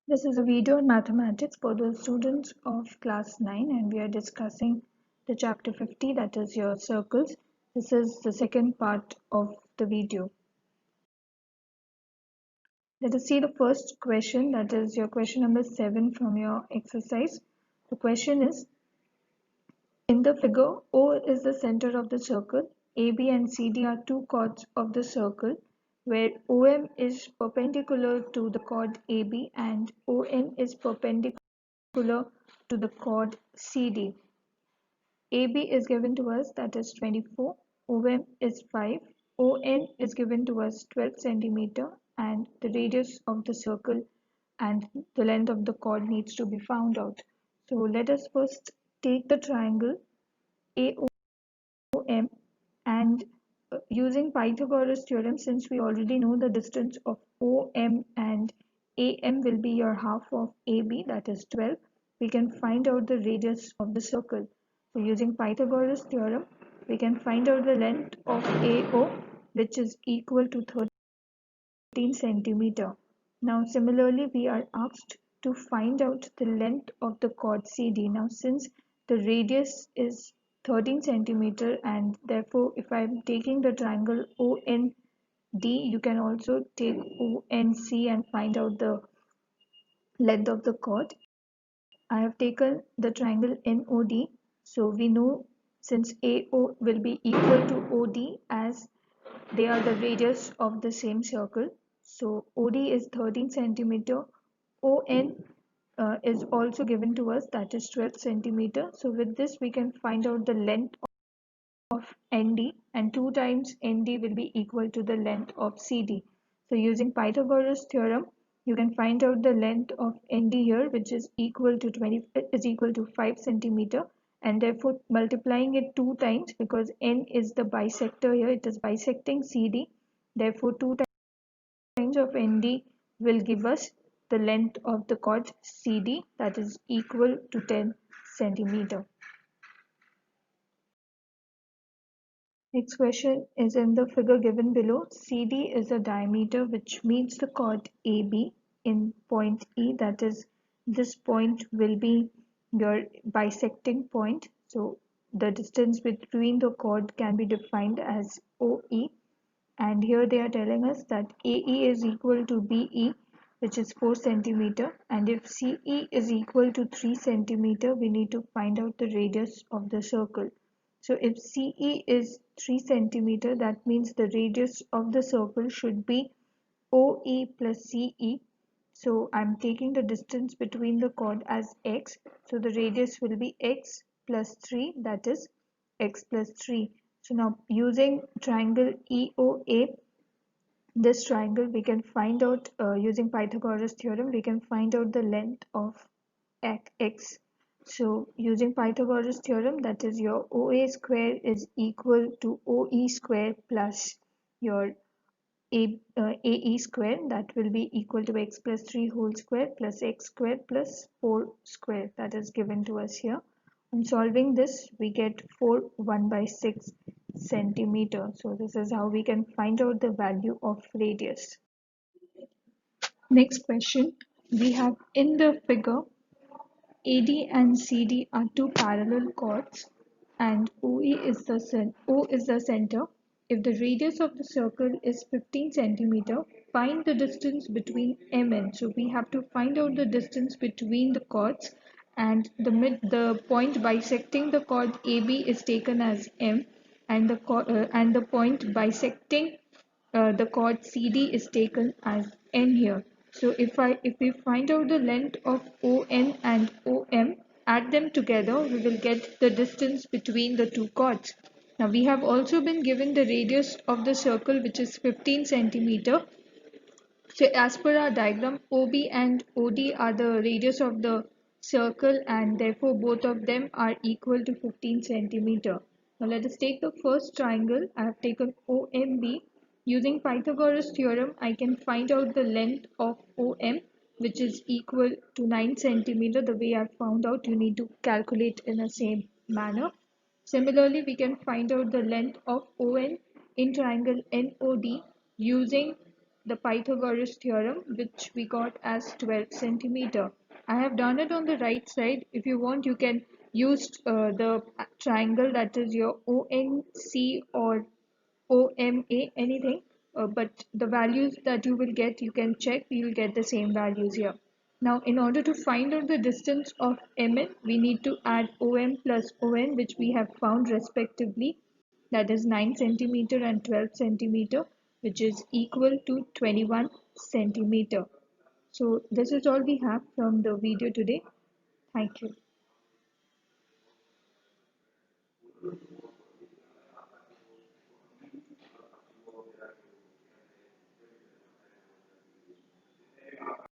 This is a video on mathematics for the students of class 9 and we are discussing the chapter 50, that is your circles. This is the second part of the video. Let us see the first question, that is your question number 7 from your exercise. The question is, in the figure, O is the center of the circle, AB and CD are two chords of the circle where OM is perpendicular to the chord AB and ON is perpendicular to the chord CD. AB is given to us, that is 24, OM is 5, ON is given to us 12 centimeter, and the radius of the circle and the length of the chord needs to be found out. So let us first take the triangle AOM and using Pythagoras theorem, since we already know the distance of OM and AM will be your half of AB, that is 12, we can find out the radius of the circle. So using Pythagoras theorem, we can find out the length of AO, which is equal to 13 centimeter. Now similarly, we are asked to find out the length of the chord CD. Now since the radius is 13 centimeter and therefore if I am taking the triangle OND, you can also take ONC and find out the length of the chord. I have taken the triangle NOD, so we know since AO will be equal to OD as they are the radius of the same circle. So OD is 13 centimeter, ON is also given to us, that is 12 centimeter. So with this we can find out the length of ND, and 2 times ND will be equal to the length of CD. So using Pythagoras theorem, you can find out the length of ND here, which is equal to 5 centimeter, and therefore multiplying it 2 times, because N is the bisector here, it is bisecting CD. Therefore 2 times of ND will give us the length of the chord CD, that is equal to 10 centimeter. Next question is, in the figure given below, CD is a diameter which meets the chord AB in point E, that is this point will be your bisecting point. So the distance between the chord can be defined as OE, and here they are telling us that AE is equal to BE, which is 4 centimeter, and if CE is equal to 3 centimeter, we need to find out the radius of the circle. So if CE is 3 centimeter, that means the radius of the circle should be OE plus CE. So I'm taking the distance between the chord as x. So the radius will be x plus 3, that is x plus 3. So now using triangle EOA, this triangle we can find out using Pythagoras theorem, we can find out the length of x. So using Pythagoras theorem, that is your OA square is equal to OE square plus your AE square, that will be equal to x plus 3 whole square plus x square plus 4 square, that is given to us here. On solving this, we get 1/6 centimeter. So this is how we can find out the value of radius. Next question, we have, in the figure, AD and CD are two parallel chords and O is the center. If the radius of the circle is 15 centimeter, find the distance between MN. So we have to find out the distance between the chords, and the point bisecting the chord AB is taken as M, and the point bisecting the chord CD is taken as N here. So if we find out the length of ON and OM, add them together, we will get the distance between the two chords. Now we have also been given the radius of the circle, which is 15 centimeter. So as per our diagram, OB and OD are the radius of the circle, and therefore both of them are equal to 15 centimeter. Now let us take the first triangle. I have taken OMB. Using Pythagoras theorem, I can find out the length of OM, which is equal to 9 centimeter. The way I found out, you need to calculate in the same manner. Similarly, we can find out the length of ON in triangle NOD using the Pythagoras theorem, which we got as 12 centimeter. I have done it on the right side. If you want, you can use the triangle, that is your ONC or OMA, anything. But the values that you will get, you can check, you will get the same values here. Now, in order to find out the distance of MN, we need to add OM plus ON, which we have found respectively. That is 9 centimeter and 12 centimeter, which is equal to 21 centimeter. So this is all we have from the video today. Thank you.